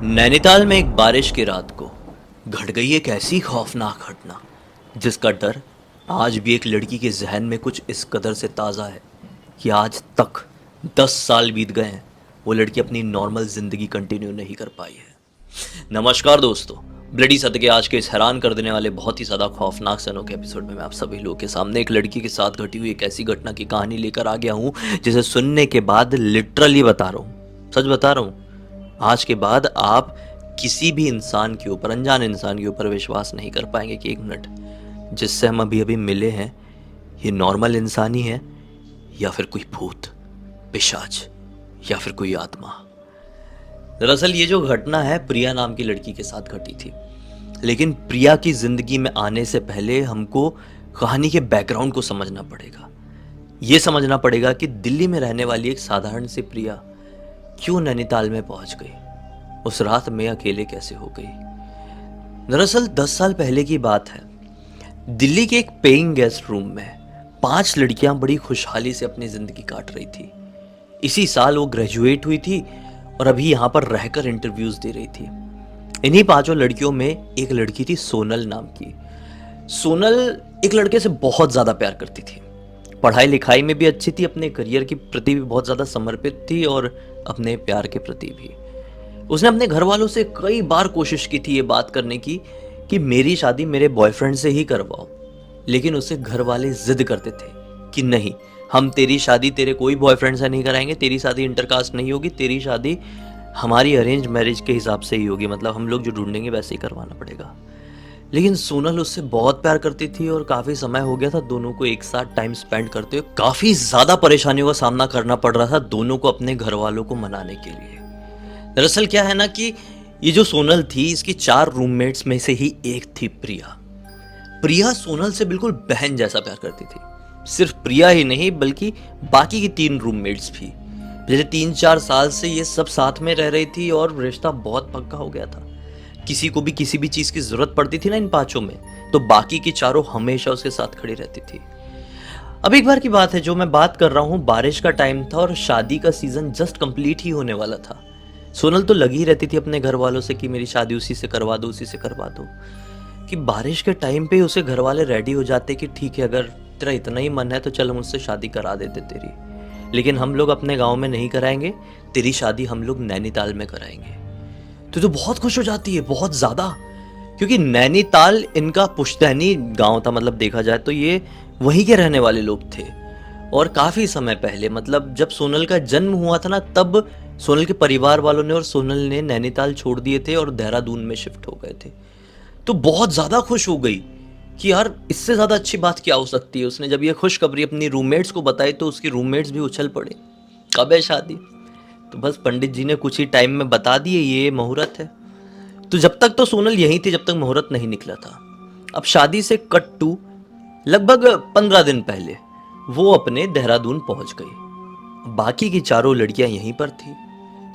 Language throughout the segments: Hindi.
नैनीताल में एक बारिश की रात को घट गई एक ऐसी खौफनाक घटना जिसका डर आज भी एक लड़की के जहन में कुछ इस कदर से ताज़ा है कि आज तक 10 साल बीत गए हैं, वो लड़की अपनी नॉर्मल ज़िंदगी कंटिन्यू नहीं कर पाई है। नमस्कार दोस्तों, ब्लडी सत्य के आज के इस हैरान कर देने वाले बहुत ही ज़्यादा खौफनाक सनों के एपिसोड में मैं आप सभी लोगों के सामने एक लड़की के साथ घटी हुई एक ऐसी घटना की कहानी लेकर आ गया हूँ जिसे सुनने के बाद लिटरली बता रहा हूँ, सच बता रहा हूँ, आज के बाद आप किसी भी इंसान के ऊपर, अनजान इंसान के ऊपर विश्वास नहीं कर पाएंगे कि एक मिनट जिससे हम अभी अभी मिले हैं ये नॉर्मल इंसान ही है या फिर कोई भूत, पिशाच या फिर कोई आत्मा। दरअसल ये जो घटना है प्रिया नाम की लड़की के साथ घटी थी, लेकिन प्रिया की जिंदगी में आने से पहले हमको कहानी के बैकग्राउंड को समझना पड़ेगा। ये समझना पड़ेगा कि दिल्ली में रहने वाली एक साधारण सी प्रिया क्यों नैनीताल में पहुंच गई, उस रात में अकेले कैसे हो गई। दरअसल 10 साल पहले की बात है। दिल्ली के एक पेइंग गेस्ट रूम में 5 लड़कियां बड़ी खुशहाली से अपनी जिंदगी काट रही थी। इसी साल वो ग्रेजुएट हुई थी और अभी यहां पर रहकर इंटरव्यूज दे रही थी। इन्हीं 5 लड़कियों में एक लड़की थी सोनल नाम की। सोनल एक लड़के से बहुत ज्यादा प्यार करती थी, पढ़ाई लिखाई में भी अच्छी थी, अपने करियर के प्रति भी बहुत ज़्यादा समर्पित थी और अपने प्यार के प्रति भी। उसने अपने घर वालों से कई बार कोशिश की थी ये बात करने की कि मेरी शादी मेरे बॉयफ्रेंड से ही करवाओ, लेकिन उसे घर वाले जिद करते थे कि नहीं, हम तेरी शादी तेरे कोई बॉयफ्रेंड से नहीं कराएंगे, तेरी शादी इंटरकास्ट नहीं होगी, तेरी शादी हमारी अरेंज मैरिज के हिसाब से ही होगी, मतलब हम लोग जो ढूंढेंगे वैसे ही करवाना पड़ेगा। लेकिन सोनल उससे बहुत प्यार करती थी और काफ़ी समय हो गया था दोनों को एक साथ टाइम स्पेंड करते हुए। काफ़ी ज़्यादा परेशानियों का सामना करना पड़ रहा था दोनों को अपने घर वालों को मनाने के लिए। दरअसल क्या है ना कि ये जो सोनल थी इसकी 4 रूममेट्स में से ही एक थी प्रिया। प्रिया सोनल से बिल्कुल बहन जैसा प्यार करती थी। सिर्फ प्रिया ही नहीं बल्कि बाकी की 3 रूममेट्स भी। पिछले 3-4 साल से ये सब साथ में रह रही थी और रिश्ता बहुत पक्का हो गया था। किसी को भी किसी भी चीज की जरूरत पड़ती थी ना इन 5 में, तो बाकी की 4 हमेशा उसके साथ खड़ी रहती थी। अब एक बार की बात है, जो मैं बात कर रहा हूँ, बारिश का टाइम था और शादी का सीजन जस्ट कंप्लीट ही होने वाला था। सोनल तो लगी रहती थी अपने घर वालों से कि मेरी शादी उसी से करवा दो, उसी से करवा दो। कि बारिश के टाइम पे उसे घर वाले रेडी हो जाते कि ठीक है, अगर तेरा इतना ही मन है तो चल हम उससे शादी करा देते तेरी, लेकिन हम लोग अपने गाँव में नहीं कराएंगे, तेरी शादी हम लोग नैनीताल में कराएंगे। तो बहुत खुश हो जाती है, बहुत ज़्यादा, क्योंकि नैनीताल इनका पुश्तैनी गांव था। मतलब देखा जाए तो ये वहीं के रहने वाले लोग थे और काफ़ी समय पहले, मतलब जब सोनल का जन्म हुआ था ना, तब सोनल के परिवार वालों ने और सोनल ने नैनीताल छोड़ दिए थे और देहरादून में शिफ्ट हो गए थे। तो बहुत ज़्यादा खुश हो गई कि यार इससे ज़्यादा अच्छी बात क्या हो सकती है। उसने जब ये खुशखबरी अपनी रूममेट्स को बताई तो उसकी रूममेट्स भी उछल पड़े, कब है शादी। तो बस पंडित जी ने कुछ ही टाइम में बता दिए ये मुहूर्त है। तो जब तक तो सोनल यहीं थी जब तक मुहूर्त नहीं निकला था। अब शादी से कट टू लगभग 15 दिन पहले वो अपने देहरादून पहुंच गई। बाकी की 4 लड़कियां यहीं पर थी।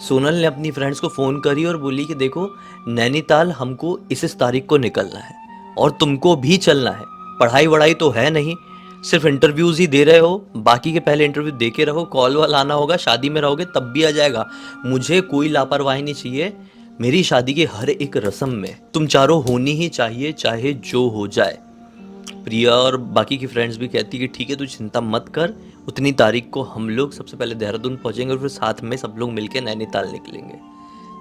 सोनल ने अपनी फ्रेंड्स को फोन करी और बोली कि देखो, नैनीताल हमको इस तारीख को निकलना है और तुमको भी चलना है। पढ़ाई वढ़ाई तो है नहीं, सिर्फ इंटरव्यूज ही दे रहे हो, बाकी के पहले इंटरव्यू दे के रहो, कॉल वाल आना होगा, शादी में रहोगे तब भी आ जाएगा। मुझे कोई लापरवाही नहीं चाहिए, मेरी शादी की हर एक रस्म में तुम 4 होनी ही चाहिए, चाहे जो हो जाए। प्रिया और बाकी की फ्रेंड्स भी कहती कि ठीक है, तू चिंता मत कर, उतनी तारीख को हम लोग सबसे पहले देहरादून पहुंचेंगे और फिर साथ में सब लोग मिलकर नैनीताल निकलेंगे।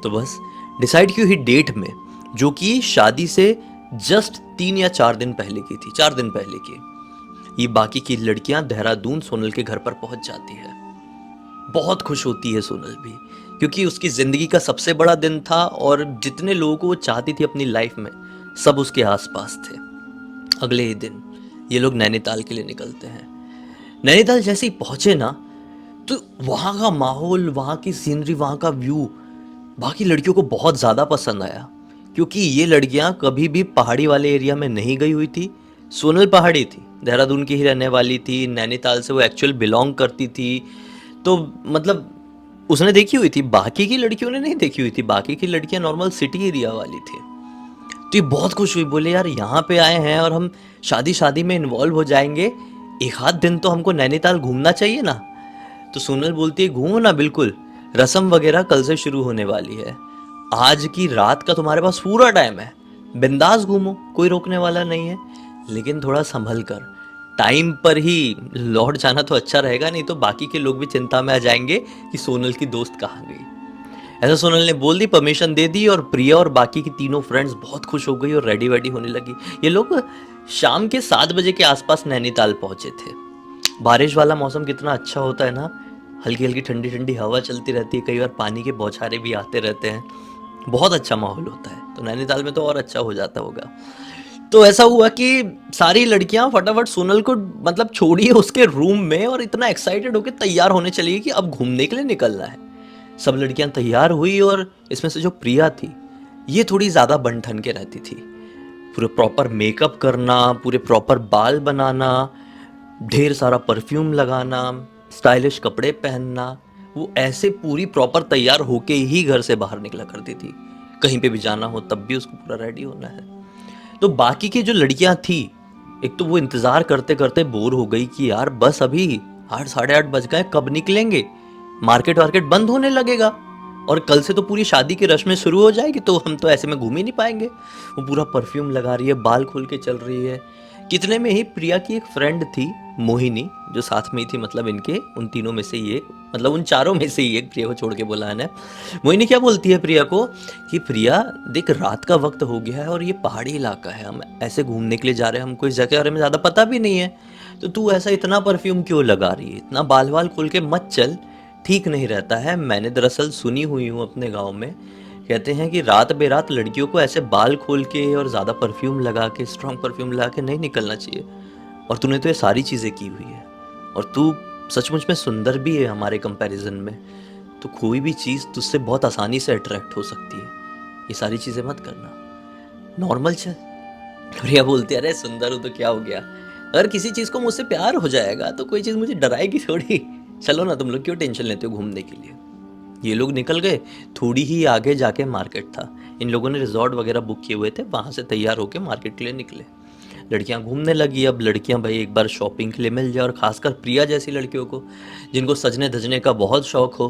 तो बस डिसाइड की हुई डेट में, जो कि शादी से जस्ट 3 या 4 दिन पहले की थी, 4 दिन पहले की, ये बाकी की लड़कियां देहरादून सोनल के घर पर पहुंच जाती है। बहुत खुश होती है सोनल भी, क्योंकि उसकी जिंदगी का सबसे बड़ा दिन था और जितने लोगों को वो चाहती थी अपनी लाइफ में सब उसके आसपास थे। अगले ही दिन ये लोग नैनीताल के लिए निकलते हैं। नैनीताल जैसे ही पहुंचे ना, तो वहाँ का माहौल, वहाँ की सीनरी, वहाँ का व्यू बाकी लड़कियों को बहुत ज़्यादा पसंद आया, क्योंकि ये लड़कियाँ कभी भी पहाड़ी वाले एरिया में नहीं गई हुई थी। सोनल पहाड़ी थी, देहरादून की ही रहने वाली थी, नैनीताल से वो एक्चुअल बिलोंग करती थी, तो मतलब उसने देखी हुई थी, बाकी की लड़कियों ने नहीं देखी हुई थी। बाकी की लड़कियां नॉर्मल सिटी एरिया वाली थी। तो ये बहुत खुश हुई, बोले यार यहाँ पे आए हैं और हम शादी में इन्वॉल्व हो जाएंगे, एक आध दिन तो हमको नैनीताल घूमना चाहिए ना। तो सोनल बोलती है घूमो ना, बिल्कुल, रस्म वगैरह कल से शुरू होने वाली है, आज की रात का तुम्हारे पास पूरा टाइम है, बिंदास घूमो, कोई रोकने वाला नहीं है, लेकिन थोड़ा संभल कर, टाइम पर ही लौट जाना तो अच्छा रहेगा, नहीं तो बाकी के लोग भी चिंता में आ जाएंगे कि सोनल की दोस्त कहाँ गई। ऐसा सोनल ने बोल दी, परमिशन दे दी और प्रिया और बाकी की तीनों फ्रेंड्स बहुत खुश हो गई और रेडी वेडी होने लगी। ये लोग शाम के 7 बजे के आसपास नैनीताल पहुंचे थे। बारिश वाला मौसम कितना अच्छा होता है ना, हल्की हल्की ठंडी ठंडी हवा चलती रहती है, कई बार पानी के बौछारे भी आते रहते हैं, बहुत अच्छा माहौल होता है। तो नैनीताल में तो और अच्छा हो जाता होगा। तो ऐसा हुआ कि सारी लड़कियां फटाफट सोनल को मतलब छोड़िए उसके रूम में, और इतना एक्साइटेड होकर तैयार होने चली गई कि अब घूमने के लिए निकलना है। सब लड़कियां तैयार हुई और इसमें से जो प्रिया थी ये थोड़ी ज़्यादा बन ठन के रहती थी। पूरे प्रॉपर मेकअप करना, पूरे प्रॉपर बाल बनाना, ढेर सारा परफ्यूम लगाना, स्टाइलिश कपड़े पहनना, वो ऐसे पूरी प्रॉपर तैयार होके ही घर से बाहर निकला करती थी। कहीं पे भी जाना हो तब भी उसको पूरा रेडी होना है। तो बाकी की जो लड़कियां थी, एक तो वो इंतज़ार करते करते बोर हो गई कि यार बस अभी 8 साढ़े 8 बज गए, कब निकलेंगे, मार्केट वार्केट बंद होने लगेगा और कल से तो पूरी शादी की रस्में शुरू हो जाएगी, तो हम तो ऐसे में घूम ही नहीं पाएंगे। वो पूरा परफ्यूम लगा रही है, बाल खोल के चल रही है। कितने में ही प्रिया की एक फ्रेंड थी मोहिनी, जो साथ में ही थी, मतलब इनके उन तीनों में से ही एक, मतलब उन चारों में से ही एक, प्रिया को छोड़ के बोला है ना। मोहिनी क्या बोलती है प्रिया को कि प्रिया देख, रात का वक्त हो गया है और ये पहाड़ी इलाका है, हम ऐसे घूमने के लिए जा रहे हैं, हमको इस जगह के बारे में ज़्यादा पता भी नहीं है, तो तू ऐसा इतना परफ्यूम क्यों लगा रही है, इतना बाल वाल खोल के मत चल, ठीक नहीं रहता है। मैंने दरअसल सुनी हुई हूँ अपने गांव में, कहते हैं कि रात बेरात लड़कियों को ऐसे बाल खोल के और ज़्यादा परफ्यूम लगा के, स्ट्रॉन्ग परफ्यूम लगा के नहीं निकलना चाहिए, और तूने तो ये सारी चीज़ें की हुई है, और तू सचमुच में सुंदर भी है हमारे कंपैरिजन में, तो कोई भी चीज़ तुझसे बहुत आसानी से अट्रैक्ट हो सकती है, ये सारी चीज़ें मत करना, नॉर्मल चल। प्रिया बोलती है, अरे सुंदर हो तो क्या हो गया, अगर किसी चीज़ को मुझसे प्यार हो जाएगा तो कोई चीज़ मुझे डराएगी थोड़ी, चलो ना, तुम लोग क्यों टेंशन लेते हो घूमने के लिए। ये लोग निकल गए। थोड़ी ही आगे जाके मार्केट था, इन लोगों ने रिजॉर्ट वगैरह बुक किए हुए थे, वहाँ से तैयार होके मार्केट के लिए निकले। लड़कियां घूमने लगी। अब लड़कियां भाई एक बार शॉपिंग के लिए मिल जाए, और खासकर प्रिया जैसी लड़कियों को जिनको सजने धजने का बहुत शौक हो,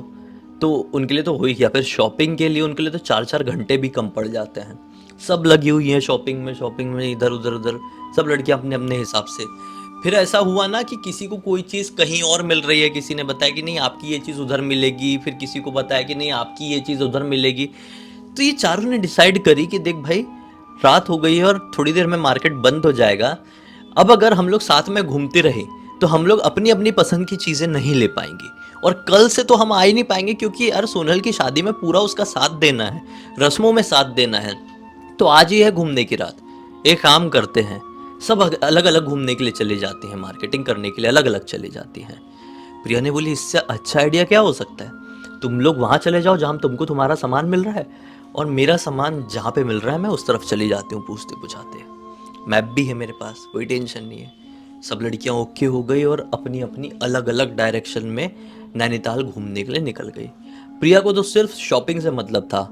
तो उनके लिए तो हो ही गया। फिर शॉपिंग के लिए उनके लिए तो 4 4 घंटे भी कम पड़ जाते हैं। सब लगी हुई हैं शॉपिंग में इधर उधर उधर, सब लड़कियां अपने अपने हिसाब से। फिर ऐसा हुआ ना कि किसी को कोई चीज़ कहीं और मिल रही है, किसी ने बताया कि नहीं आपकी ये चीज़ उधर मिलेगी, फिर किसी को बताया कि नहीं आपकी ये चीज़ उधर मिलेगी। तो ये चारों ने डिसाइड करी कि देख भाई, रात हो गई है और थोड़ी देर में मार्केट बंद हो जाएगा, अब अगर हम लोग साथ में घूमते रहे तो हम लोग अपनी अपनी पसंद की चीज़ें नहीं ले पाएंगे, और कल से तो हम आ ही नहीं पाएंगे, क्योंकि यार सोनल की शादी में पूरा उसका साथ देना है, रस्मों में साथ देना है। तो आज ही है घूमने की रात, एक काम करते हैं, सब अलग अलग घूमने के लिए चले जाती हैं, मार्केटिंग करने के लिए अलग अलग चले जाती हैं। प्रिया ने बोली, इससे अच्छा आइडिया क्या हो सकता है, तुम लोग वहाँ चले जाओ जहाँ तुमको तुम्हारा सामान मिल रहा है, और मेरा सामान जहाँ पे मिल रहा है मैं उस तरफ चली जाती हूँ पूछते पुछाते, मैप भी है मेरे पास, कोई टेंशन नहीं है। सब लड़कियाँ ओके हो गई और अपनी अपनी अलग अलग डायरेक्शन में नैनीताल घूमने के लिए निकल गई। प्रिया को तो सिर्फ शॉपिंग से मतलब था,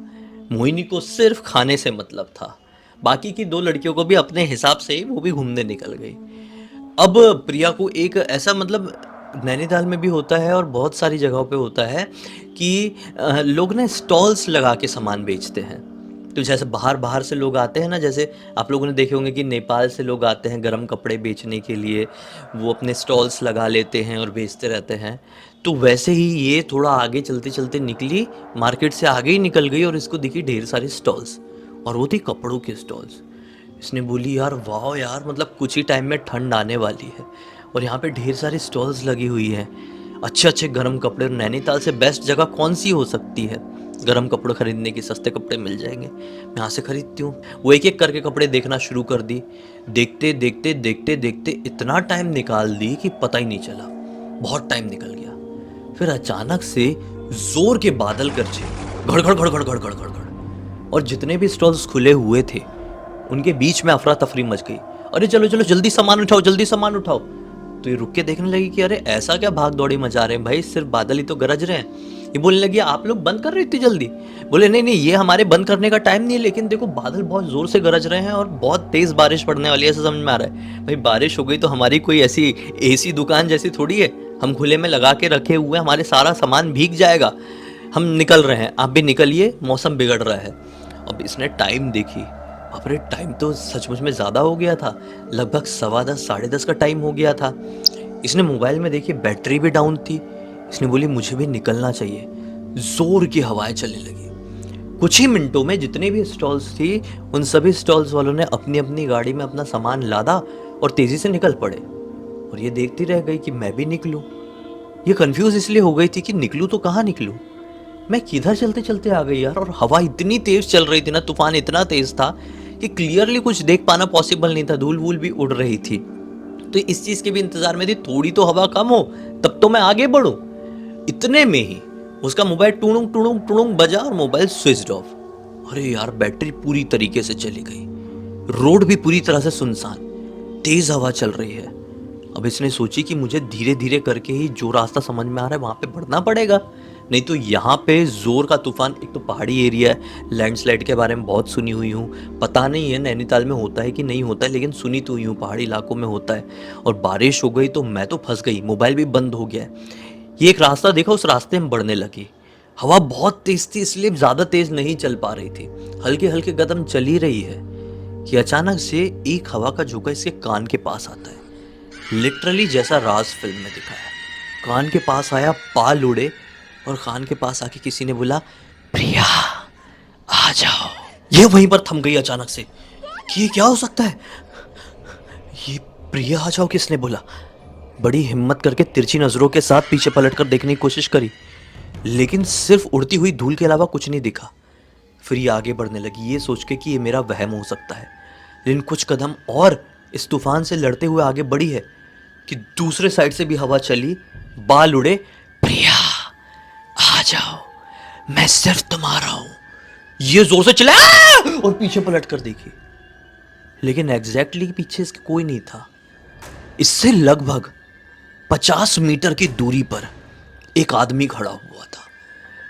मोहिनी को सिर्फ खाने से मतलब था, बाकी की 2 लड़कियों को भी अपने हिसाब से ही वो भी घूमने निकल गई। अब प्रिया को एक ऐसा, मतलब नैनीताल में भी होता है और बहुत सारी जगहों पे होता है कि लोग ना स्टॉल्स लगा के सामान बेचते हैं। तो जैसे बाहर बाहर से लोग आते हैं ना, जैसे आप लोगों ने देखे होंगे कि नेपाल से लोग आते हैं गर्म कपड़े बेचने के लिए, वो अपने स्टॉल्स लगा लेते हैं और बेचते रहते हैं। तो वैसे ही ये थोड़ा आगे चलते चलते निकली, मार्केट से आगे ही निकल गई और इसको दिखी ढेर सारे स्टॉल्स, और वो थी कपड़ों के स्टॉल्स। इसने बोली, यार वाह यार, मतलब कुछ ही टाइम में ठंड आने वाली है और यहाँ पे ढेर सारी स्टॉल्स लगी हुई हैं, अच्छे अच्छे गर्म कपड़े। नैनीताल से बेस्ट जगह कौन सी हो सकती है गर्म कपड़े खरीदने की, सस्ते कपड़े मिल जाएंगे, मैं यहाँ से खरीदती हूँ। वो एक एक करके कपड़े देखना शुरू कर दी। देखते देखते देखते देखते इतना टाइम निकाल दी कि पता ही नहीं चला, बहुत टाइम निकल गया। फिर अचानक से जोर के बादल गरजे, घड़ घड़ घड़ घड़ घड़ घड़ घड़ घड़, और जितने भी स्टॉल्स खुले हुए थे उनके बीच में अफरा तफरी मच गई। अरे चलो चलो जल्दी सामान उठाओ, जल्दी सामान उठाओ। तो ये रुक के देखने लगी कि अरे ऐसा क्या भाग दौड़ी मचा रहे हैं भाई, सिर्फ बादल ही तो गरज रहे हैं। ये बोलने लगी, आप लोग बंद कर रहे इतनी जल्दी? बोले नहीं नहीं, ये हमारे बंद करने का टाइम नहीं है, लेकिन देखो बादल बहुत जोर से गरज रहे हैं और बहुत तेज बारिश पड़ने वाली है, ऐसा समझ में आ रहा है। भाई बारिश हो गई तो हमारी कोई ऐसी एसी दुकान जैसी थोड़ी है, हम खुले में लगा के रखे हुए, हमारे सारा सामान भीग जाएगा। हम निकल रहे हैं, आप भी निकलिए, मौसम बिगड़ रहा है। अब इसने टाइम देखी, बाप रे टाइम तो सचमुच में ज़्यादा हो गया था, लगभग 10:15 10:30 का टाइम हो गया था। इसने मोबाइल में देखी, बैटरी भी डाउन थी। इसने बोली मुझे भी निकलना चाहिए। जोर की हवाएं चलने लगी। कुछ ही मिनटों में जितने भी स्टॉल्स थी, उन सभी स्टॉल्स वालों ने अपनी अपनी गाड़ी में अपना सामान लादा और तेजी से निकल पड़े। और ये देखती रह गई कि मैं भी निकलूं। ये कंफ्यूज इसलिए हो गई थी कि निकलूं तो कहाँ निकलूं, मैं किधर चलते चलते आ गई यार। और हवा इतनी तेज चल रही थी ना, तूफान इतना तेज था कि क्लियरली कुछ देख पाना पॉसिबल नहीं था, धूल वूल भी उड़ रही थी। तो इस चीज के भी इंतजार में थी, थोड़ी तो हवा कम हो तब तो मैं आगे बढ़ूं। इतने में ही उसका मोबाइल टुणुंग टुणुंग टुणुंग बजा और मोबाइल स्विच ऑफ। अरे यार बैटरी पूरी तरीके से चली गई, रोड भी पूरी तरह से सुनसान, तेज हवा चल रही है। अब इसने सोची कि मुझे धीरे धीरे करके ही जो रास्ता समझ में आ रहा है वहां पे बढ़ना पड़ेगा, नहीं तो यहाँ पे जोर का तूफान, एक तो पहाड़ी एरिया है, लैंडस्लाइड के बारे में बहुत सुनी हुई हूँ, पता नहीं है नैनीताल में होता है कि नहीं होता है, लेकिन सुनी तो हुई हूँ पहाड़ी इलाकों में होता है। और बारिश हो गई तो मैं तो फंस गई, मोबाइल भी बंद हो गया है। ये एक रास्ता देखा, उस रास्ते में बढ़ने लगी। हवा बहुत तेज थी इसलिए ज़्यादा तेज नहीं चल पा रही थी, हल्के हल्के कदम चल ही रही है कि अचानक से एक हवा का झोंका इसके कान के पास आता है। लिटरली जैसा राज फिल्म में दिखाया, कान के पास आया, बाल उड़े और कान के पास आके किसी ने बोला प्रिया आ जाओ। ये वहीं पर थम गई अचानक से कि ये क्या हो सकता है, ये प्रिया आ जाओ किसने बोला। बड़ी हिम्मत करके तिरछी नजरों के साथ पीछे पलटकर देखने की कोशिश करी, लेकिन सिर्फ उड़ती हुई धूल के अलावा कुछ नहीं दिखा। फिर ये आगे बढ़ने लगी, ये सोच के कि ये मेरा वहम हो सकता है। लेकिन कुछ कदम और इस तूफान से लड़ते हुए आगे बढ़ी है कि दूसरे साइड से भी हवा चली, बाल उड़े, प्रिया आ जाओ, मैं सिर्फ तुम्हारा हूं, ये जोर से चिल्लाया और पीछे पलट कर देखी, लेकिन एग्जैक्टली पीछे इसके कोई नहीं था। इससे लगभग 50 मीटर की दूरी पर एक आदमी खड़ा हुआ था,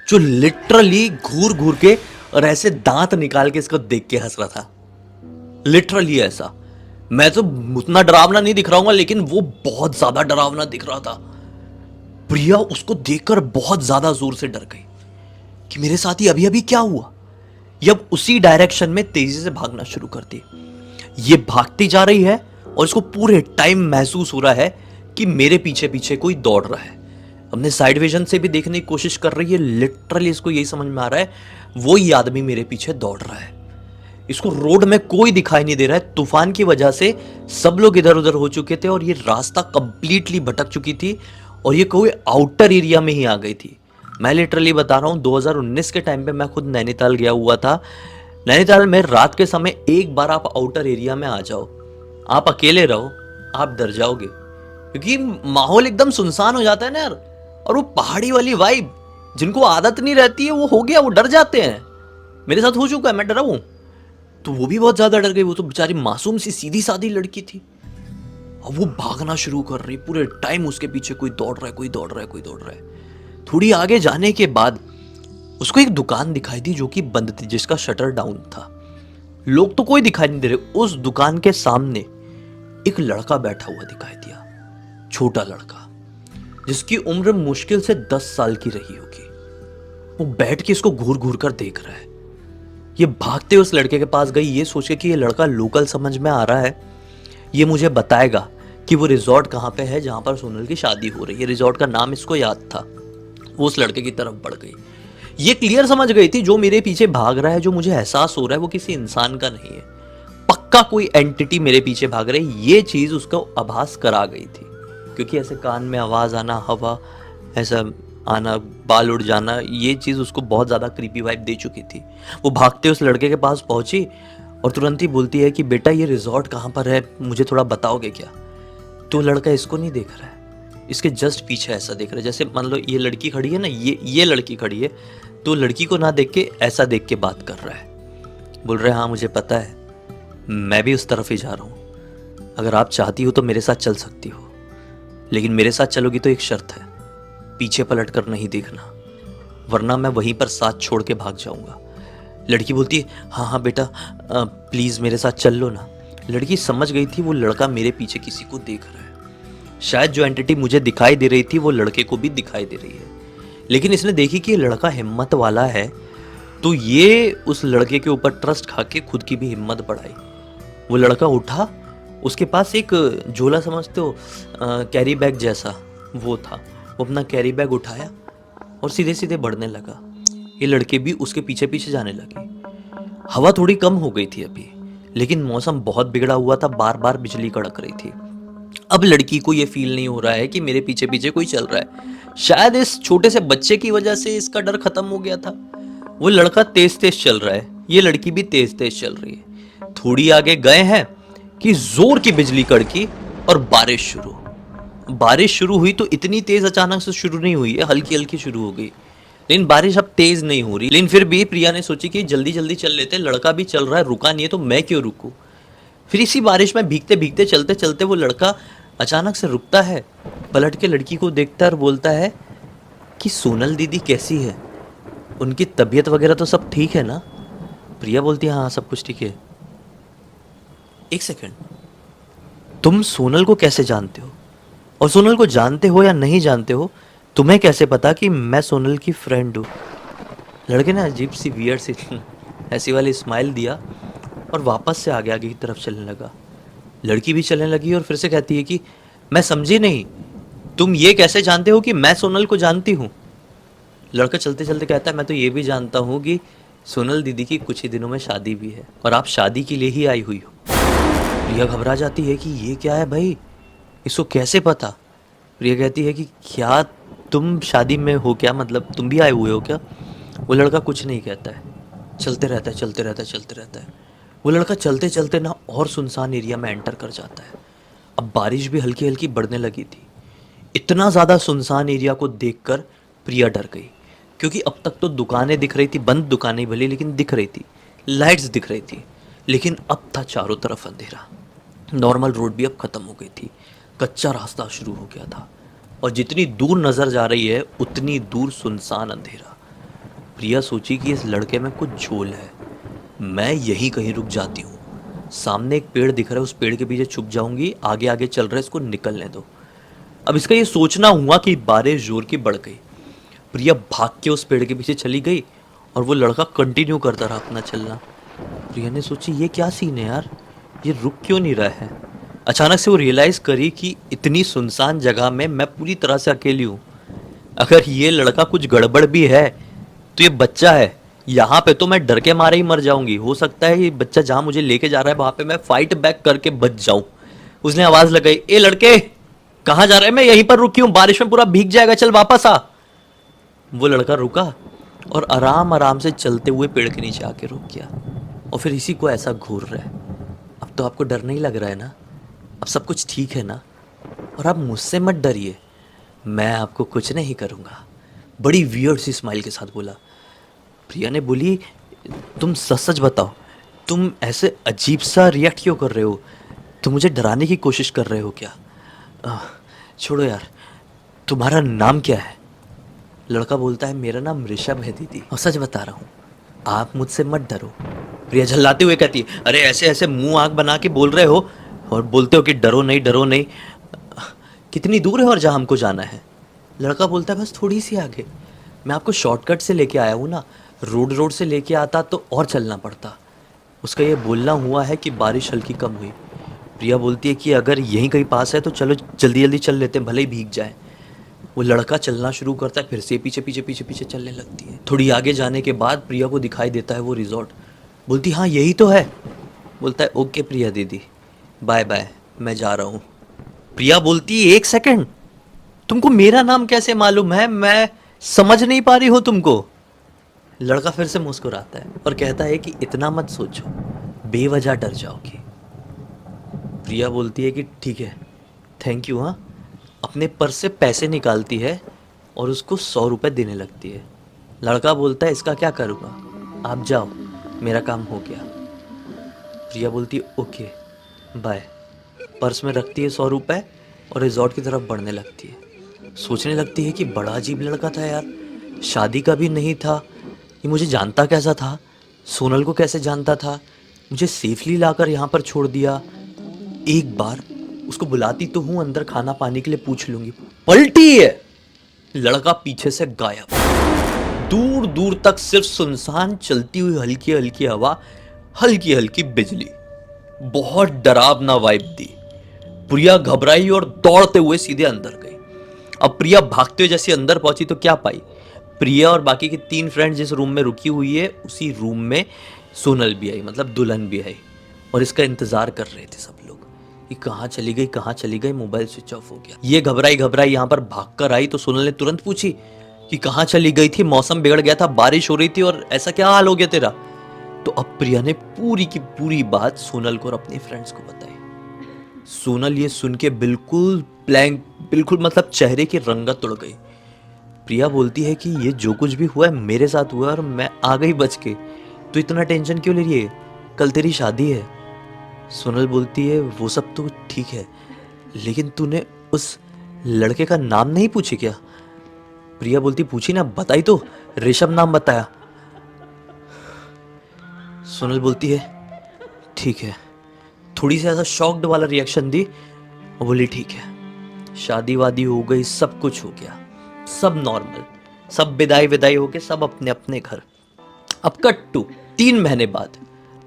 जो लिटरली घूर घूर के और ऐसे दांत निकाल के इसको देख के हंस रहा था। लिटरली ऐसा, मैं तो उतना डरावना नहीं दिख रहा हूँ, लेकिन वो बहुत ज्यादा डरावना दिख रहा था। प्रिया उसको देखकर बहुत ज्यादा जोर से डर गई कि मेरे साथ ही अभी अभी क्या हुआ। ये अब उसी डायरेक्शन में तेजी से भागना शुरू कर दी। ये भागती जा रही है और इसको पूरे टाइम महसूस हो रहा है कि मेरे पीछे पीछे कोई दौड़ रहा है। अपने साइड विजन से भी देखने की कोशिश कर रही है, लिटरली इसको यही समझ में आ रहा है वो ही आदमी मेरे पीछे दौड़ रहा है। इसको रोड में कोई दिखाई नहीं दे रहा है, तूफान की वजह से सब लोग इधर उधर हो चुके थे और ये रास्ता कंप्लीटली भटक चुकी थी और ये कोई आउटर एरिया में ही आ गई थी। मैं लिटरली बता रहा हूँ, 2019 के टाइम पे मैं खुद नैनीताल गया हुआ था। नैनीताल में रात के समय एक बार आप आउटर एरिया में आ जाओ, आप अकेले रहो, आप डर जाओगे, क्योंकि माहौल एकदम सुनसान हो जाता है ना यार। और वो पहाड़ी वाली वाइब, जिनको आदत नहीं रहती है वो हो गया, वो डर जाते हैं। मेरे साथ हो चुका है, मैं डरा हूं। तो वो भी बहुत ज्यादा डर गई। वो तो बेचारी मासूम सी सीधी सादी लड़की थी, और वो भागना शुरू कर रही, पूरे टाइम उसके पीछे कोई दौड़ रहा है, कोई दौड़ रहा है, कोई दौड़ रहा है। थोड़ी आगे जाने के बाद उसको एक दुकान दिखाई दी जो कि बंद थी, जिसका शटर डाउन था। लोग तो कोई दिखाई नहीं दे रहे। उस दुकान के सामने एक लड़का बैठा हुआ दिखाई दिया, छोटा लड़का, जिसकी उम्र मुश्किल से 10 साल की रही होगी। वो बैठ के इसको घूर घूर कर देख रहा है। ये भागते उस लड़के के पास गई, ये सोच के कि ये लड़का लोकल समझ में आ रहा है, ये मुझे बताएगा कि वो रिजॉर्ट कहाँ पे है जहां पर सोनल की शादी हो रही है। रिजॉर्ट का नाम इसको याद था। वो उस लड़के की तरफ बढ़ गई। ये क्लियर समझ गई थी जो मेरे पीछे भाग रहा है, जो मुझे एहसास हो रहा है, वो किसी इंसान का नहीं है, पक्का कोई एंटिटी मेरे पीछे भाग रही। ये चीज उसको आभास करा गई थी, क्योंकि ऐसे कान में आवाज आना, हवा ऐसा आना, बाल उड़ जाना, ये चीज उसको बहुत ज्यादा क्रीपी वाइब दे चुकी थी। वो भागते उस लड़के के पास पहुंची और तुरंत ही बोलती है कि बेटा ये रिजॉर्ट कहाँ पर है, मुझे थोड़ा बताओगे क्या। तो लड़का इसको नहीं देख रहा है, इसके जस्ट पीछे ऐसा देख रहा है, जैसे मान लो ये लड़की खड़ी है ना, ये लड़की खड़ी है, तो लड़की को ना देख के ऐसा देख के बात कर रहा है। बोल रहे हाँ मुझे पता है, मैं भी उस तरफ ही जा रहा हूँ, अगर आप चाहती हो तो मेरे साथ चल सकती हो, लेकिन मेरे साथ चलोगी तो एक शर्त है, पीछे पलट कर नहीं देखना, वरना मैं वहीं पर साथ छोड़ के भाग जाऊंगा। लड़की बोलती है हाँ हाँ बेटा प्लीज मेरे साथ चल लो ना। लड़की समझ गई थी वो लड़का मेरे पीछे किसी को देख रहा है, शायद जो एंटिटी मुझे दिखाई दे रही थी वो लड़के को भी दिखाई दे रही है। लेकिन इसने देखी कि ये लड़का हिम्मत वाला है, तो ये उस लड़के के ऊपर ट्रस्ट खा के खुद की भी हिम्मत बढ़ाई। वो लड़का उठा, उसके पास एक झोला समझते हो, कैरी बैग जैसा वो था। वो अपना कैरी बैग उठाया और सीधे सीधे बढ़ने लगा। ये लड़के भी उसके पीछे पीछे जाने लगे। हवा थोड़ी कम हो गई थी अभी, लेकिन मौसम बहुत बिगड़ा हुआ था, बार बार बिजली कड़क रही थी। अब लड़की को ये फील नहीं हो रहा है कि मेरे पीछे पीछे कोई चल रहा है। शायद इस छोटे से बच्चे की वजह से इसका डर खत्म हो गया था। वो लड़का तेज तेज चल रहा है, ये लड़की भी तेज तेज चल रही है। थोड़ी आगे गए हैं कि जोर की बिजली कड़की और बारिश शुरू। बारिश शुरू हुई तो इतनी तेज अचानक से शुरू नहीं हुई है, हल्की हल्की शुरू हो गई। लेकिन बारिश अब तेज नहीं हो रही। लेकिन फिर भी प्रिया ने सोची कि जल्दी जल्दी चल लेते, लड़का भी चल रहा है, रुका नहीं है तो मैं क्यों रुकूं। फिर इसी बारिश में भीगते भीगते चलते चलते वो लड़का अचानक से रुकता है, पलट के लड़की को देखता है और बोलता है कि सोनल दीदी कैसी है, उनकी तबीयत वगैरह तो सब ठीक है ना। प्रिया बोलती है हाँ सब कुछ ठीक है। एक सेकंड, तुम सोनल को कैसे जानते हो, और सोनल को जानते हो या नहीं जानते हो, तुम्हें कैसे पता कि मैं सोनल की फ्रेंड हूँ। लड़के ने अजीब सी वियर्ड सी ऐसी वाली स्माइल दिया और वापस से आगे आगे की तरफ चलने लगा। लड़की भी चलने लगी और फिर से कहती है कि मैं समझी नहीं, तुम ये कैसे जानते हो कि मैं सोनल को जानती हूँ। लड़का चलते चलते कहता है मैं तो ये भी जानता हूँ कि सोनल दीदी की कुछ ही दिनों में शादी भी है और आप शादी के लिए ही आई हुई हो। प्रिया घबरा जाती है कि ये क्या है भाई, इसको कैसे पता। प्रिया कहती है कि क्या तुम शादी में हो क्या, मतलब तुम भी आए हुए हो क्या। वो लड़का कुछ नहीं कहता है, चलते रहता है चलते रहता है चलते रहता है। वो लड़का चलते चलते ना और सुनसान एरिया में एंटर कर जाता है। अब बारिश भी हल्की हल्की बढ़ने लगी थी। इतना ज़्यादा सुनसान एरिया को देखकर प्रिया डर गई, क्योंकि अब तक तो दुकानें दिख रही थी, बंद दुकानें भले लेकिन दिख रही थी, लाइट्स दिख रही थी। लेकिन अब था चारों तरफ अंधेरा। नॉर्मल रोड भी अब ख़त्म हो गई थी, कच्चा रास्ता शुरू हो गया था और जितनी दूर नज़र जा रही है उतनी दूर सुनसान अंधेरा। प्रिया सोची कि इस लड़के में कुछ झोल है, मैं यहीं कहीं रुक जाती हूँ। सामने एक पेड़ दिख रहा है, उस पेड़ के पीछे छुप जाऊंगी, आगे आगे चल रहा है, इसको निकलने दो। अब इसका ये सोचना हुआ कि बारिश जोर की बढ़ गई। प्रिया भाग के उस पेड़ के पीछे चली गई और वो लड़का कंटिन्यू करता रहा अपना चलना। प्रिया ने सोची ये क्या सीन है यार, ये रुक क्यों नहीं रहा है। अचानक से वो रियलाइज़ करी कि इतनी सुनसान जगह में मैं पूरी तरह से अकेली हूँ। अगर ये लड़का कुछ गड़बड़ भी है तो ये बच्चा है, यहाँ पे तो मैं डर के मारे ही मर जाऊंगी। हो सकता है ये बच्चा जहाँ मुझे लेके जा रहा है वहाँ पे मैं फाइट बैक करके बच जाऊं। उसने आवाज़ लगाई, ए लड़के कहाँ जा रहे हैं, मैं यहीं पर रुकी हूँ, बारिश में पूरा भीग जाएगा, चल वापस आ। वो लड़का रुका और आराम आराम से चलते हुए पेड़ के नीचे आके रुक गया और फिर इसी को ऐसा घूर रहा है। अब तो आपको डर नहीं लग रहा है ना, अब सब कुछ ठीक है ना, और आप मुझसे मत डरिए, मैं आपको कुछ नहीं करूँगा। बड़ी वियर्ड सी स्माइल के साथ बोला। प्रिया ने बोली तुम सच सच बताओ, तुम ऐसे अजीब सा रिएक्ट क्यों कर रहे हो, तुम मुझे डराने की कोशिश कर रहे हो क्या। छोड़ो यार, तुम्हारा नाम क्या है। लड़का बोलता है मेरा नाम ऋषभ है दीदी, और सच बता रहा हूँ, आप मुझसे मत डरो। प्रिया झल्लाते हुए कहती है अरे ऐसे ऐसे मुंह आँख बना के बोल रहे हो और बोलते हो कि डरो नहीं डरो नहीं। कितनी दूर है और जहाँ हमको जाना है। लड़का बोलता है बस थोड़ी सी आगे, मैं आपको शॉर्टकट से लेके आया हूँ ना, रोड से लेके आता तो और चलना पड़ता। उसका ये बोलना हुआ है कि बारिश हल्की कम हुई। प्रिया बोलती है कि अगर यहीं कहीं पास है तो चलो जल्दी जल्दी चल लेते हैं, भले ही भीग जाए। वो लड़का चलना शुरू करता है, फिर से पीछे पीछे पीछे पीछे चलने लगती है। थोड़ी आगे जाने के बाद प्रिया को दिखाई देता है वो रिजॉर्ट। बोलती हाँ यही तो है। बोलता है ओके प्रिया दीदी, बाय बाय, मैं जा रहा हूँ। प्रिया बोलती है एक सेकंड, तुमको मेरा नाम कैसे मालूम है, मैं समझ नहीं पा रही हो तुमको। लड़का फिर से मुस्कुराता है और कहता है कि इतना मत सोचो, बेवजह डर जाओगी। प्रिया बोलती है कि ठीक है, थैंक यू। हाँ, अपने पर्स से पैसे निकालती है और उसको 100 रुपये देने लगती है। लड़का बोलता है इसका क्या करूँगा, आप जाओ, मेरा काम हो गया। प्रिया बोलती है ओके बाय। पर्स में रखती है 100 रुपये और रिजॉर्ट की तरफ बढ़ने लगती है। सोचने लगती है कि बड़ा अजीब लड़का था यार, शादी का भी नहीं था, ये मुझे जानता कैसा था, सोनल को कैसे जानता था, मुझे सेफली लाकर यहाँ पर छोड़ दिया। एक बार उसको बुलाती तो हूँ अंदर, खाना पानी के लिए पूछ लूँगी। पलटी है, लड़का पीछे से गायब। दूर दूर तक सिर्फ सुनसान चलती हुई हल्की हल्की हवा, हल्की हल्की बिजली। बहुत डरावना वाइब दी। प्रिया घबराई और दौड़ते हुए सीधे अंदर गई। अब प्रिया भागते हुए जैसे अंदर पहुंची तो क्या पाई, प्रिया और बाकी की 3 फ्रेंड जिस रूम में रुकी हुई है उसी रूम में सोनल भी आई, मतलब दुल्हन भी आई, और इसका इंतजार कर रहे थे सब लोग कि कहाँ चली गई, कहाँ चली गई। मोबाइल स्विच ऑफ हो गया। ये घबराई घबराई यहाँ पर भागकर आई तो सोनल ने तुरंत पूछी कि कहाँ चली गई थी, मौसम बिगड़ गया था, बारिश हो रही थी और ऐसा क्या हाल हो गया तेरा। तो अब प्रिया ने पूरी की पूरी बात सोनल को और अपने फ्रेंड्स को बताई। सोनल ये सुन के बिल्कुल ब्लैंक, बिल्कुल मतलब चेहरे की रंगत उड़ गई। प्रिया बोलती है कि ये जो कुछ भी हुआ है मेरे साथ हुआ और मैं आ गई बच के, तो इतना टेंशन क्यों ले रही है, कल तेरी शादी है। सोनल बोलती है वो सब तो ठीक है, लेकिन तूने उस लड़के का नाम नहीं पूछी क्या। प्रिया बोलती पूछी ना, बताई तो, ऋषभ नाम बताया। सोनल बोलती है ठीक है, थोड़ी सी ऐसा शॉक्ड वाला रिएक्शन दी और बोली ठीक है। शादी वादी हो गई, सब कुछ हो गया, सब नॉर्मल, सब विदाई विदाई होके सब अपने अपने घर। अब कट टू 3 महीने बाद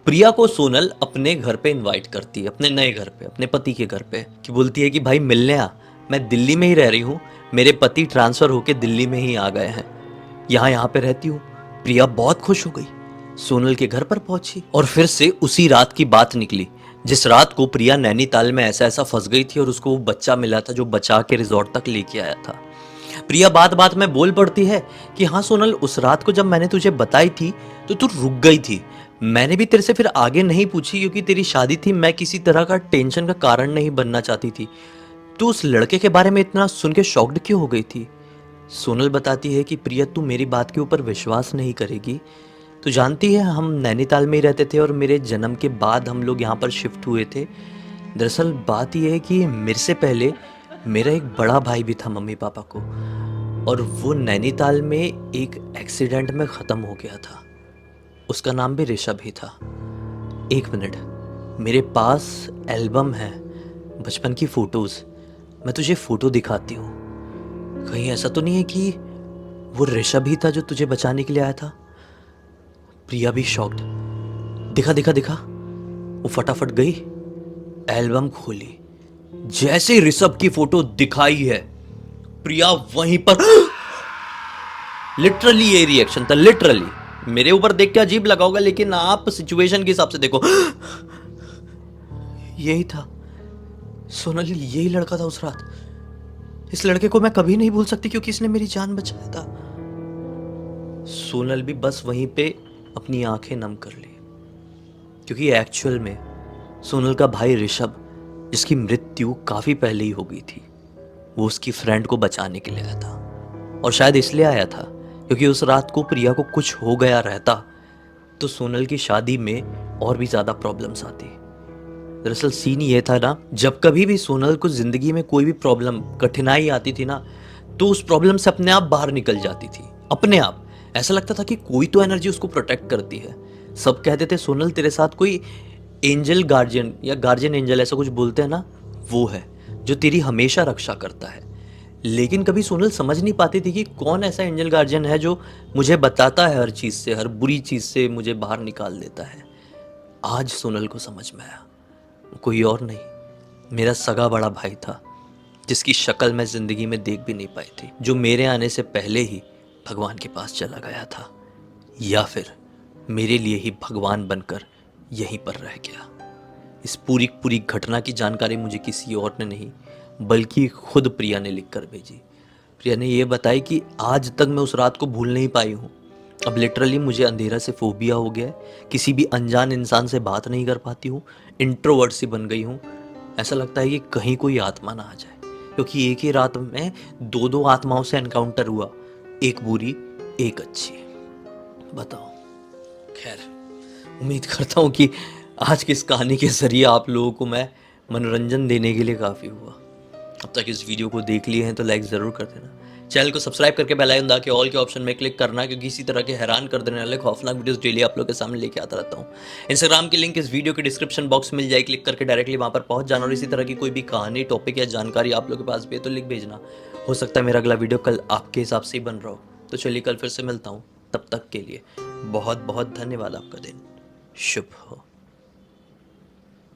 प्रिया को सोनल अपने घर पे इनवाइट करती है, अपने नए घर पे, अपने पति के घर पे, कि बोलती है कि भाई मिलने आ, मैं दिल्ली में ही रह रही हूँ, मेरे पति ट्रांसफर होके दिल्ली में ही आ गए हैं, यहाँ पे रहती हूँ। प्रिया बहुत खुश हो गई, सोनल के घर पर पहुंची और फिर से उसी रात की बात निकली जिस रात को प्रिया नैनीताल में ऐसा ऐसा फंस गई थी और उसको वो बच्चा मिला था जो बचा के रिजॉर्ट तक लेके आया था। प्रिया बात बात में बोल पड़ती है कि हाँ सोनल, उस रात को जब मैंने तुझे बताई थी तो तू रुक गई थी, मैंने भी तेरे से फिर आगे नहीं पूछी क्योंकि तेरी शादी थी, मैं किसी तरह का टेंशन का कारण नहीं बनना चाहती थी। तू उस लड़के के बारे में इतना सुन के शॉक्ड क्यों हो गई थी। सोनल बताती है कि प्रिया तू मेरी बात के ऊपर विश्वास नहीं करेगी, तो जानती है हम नैनीताल में ही रहते थे और मेरे जन्म के बाद हम लोग यहाँ पर शिफ्ट हुए थे। दरअसल बात यह है कि मेरे से पहले मेरा एक बड़ा भाई भी था मम्मी पापा को, और वो नैनीताल में एक एक्सीडेंट में ख़त्म हो गया था। उसका नाम भी ऋषभ ही था। 1 मिनट, मेरे पास एल्बम है, बचपन की फ़ोटोज़, मैं तुझे फ़ोटो दिखाती हूँ। कहीं ऐसा तो नहीं है कि वो ऋषभ ही था जो तुझे बचाने के लिए आया था। प्रिया भी शॉक्ड, दिखा दिखा दिखा। वो फटाफट गई, एल्बम खोली, जैसे ऋषभ की फोटो दिखाई है प्रिया वहीं पर लिटरली ये रिएक्शन था, लिटरली। मेरे ऊपर देख के अजीब लगा होगा लेकिन आप सिचुएशन के हिसाब से देखो, यही था सोनल, यही लड़का था उस रात। इस लड़के को मैं कभी नहीं भूल सकती क्योंकि इसने मेरी जान बचाया था। सोनल भी बस वहीं पे अपनी आंखें नम कर ली क्योंकि एक्चुअल में सोनल का भाई ऋषभ, जिसकी मृत्यु काफी पहले ही हो गई थी, वो उसकी फ्रेंड को बचाने के लिए आया था। और शायद इसलिए आया था क्योंकि उस रात को प्रिया को कुछ हो गया रहता तो सोनल की शादी में और भी ज्यादा प्रॉब्लम्स आती। दरअसल सीन ये था ना, जब कभी भी सोनल को जिंदगी में कोई भी प्रॉब्लम, कठिनाई आती थी ना, तो उस प्रॉब्लम से अपने आप बाहर निकल जाती थी, अपने आप। ऐसा लगता था कि कोई तो एनर्जी उसको प्रोटेक्ट करती है। सब कहते थे सोनल तेरे साथ कोई एंजल गार्जियन या गार्जियन एंजल ऐसा कुछ बोलते हैं ना, वो है जो तेरी हमेशा रक्षा करता है। लेकिन कभी सोनल समझ नहीं पाती थी कि कौन ऐसा एंजल गार्जियन है जो मुझे बताता है हर चीज़ से, हर बुरी चीज़ से मुझे बाहर निकाल देता है। आज सोनल को समझ में आया, कोई और नहीं, मेरा सगा बड़ा भाई था जिसकी शक्ल मैं ज़िंदगी में देख भी नहीं पाई थी, जो मेरे आने से पहले ही भगवान के पास चला गया था, या फिर मेरे लिए ही भगवान बनकर यहीं पर रह गया। इस पूरी पूरी घटना की जानकारी मुझे किसी और ने नहीं बल्कि खुद प्रिया ने लिख कर भेजी। प्रिया ने यह बताई कि आज तक मैं उस रात को भूल नहीं पाई हूँ। अब लिटरली मुझे अंधेरा से फोबिया हो गया है, किसी भी अनजान इंसान से बात नहीं कर पाती हूँ, इंट्रोवर्ट सी बन गई हूँ। ऐसा लगता है कि कहीं कोई आत्मा ना आ जाए, क्योंकि एक ही रात में 2 आत्माओं से एनकाउंटर हुआ, एक बुरी एक अच्छी। बताओ। खैर, उम्मीद करता हूँ कि आज की इस कहानी के ज़रिए आप लोगों को मैं मनोरंजन देने के लिए काफ़ी हुआ। अब तक इस वीडियो को देख लिए हैं तो लाइक ज़रूर कर देना, चैनल को सब्सक्राइब करके बेल आइकन दबा के ऑल के ऑप्शन में क्लिक करना, क्योंकि इसी तरह के हैरान कर देने वाले खौफनाक वीडियोस डेली आप लोगों के सामने लेके आता रहता हूँ। इंस्टाग्राम की लिंक इस वीडियो के डिस्क्रिप्शन बॉक्स में मिल जाए, क्लिक करके डायरेक्टली वहाँ पर पहुँच जाना। और इसी तरह की कोई भी कहानी, टॉपिक या जानकारी आप लोगों के पास भी है तो लिख भेजना, हो सकता है मेरा अगला वीडियो कल आपके हिसाब से ही बन रहा हो। तो चलिए कल फिर से मिलता हूँ, तब तक के लिए बहुत बहुत धन्यवाद। आपका दिन शुभ हो।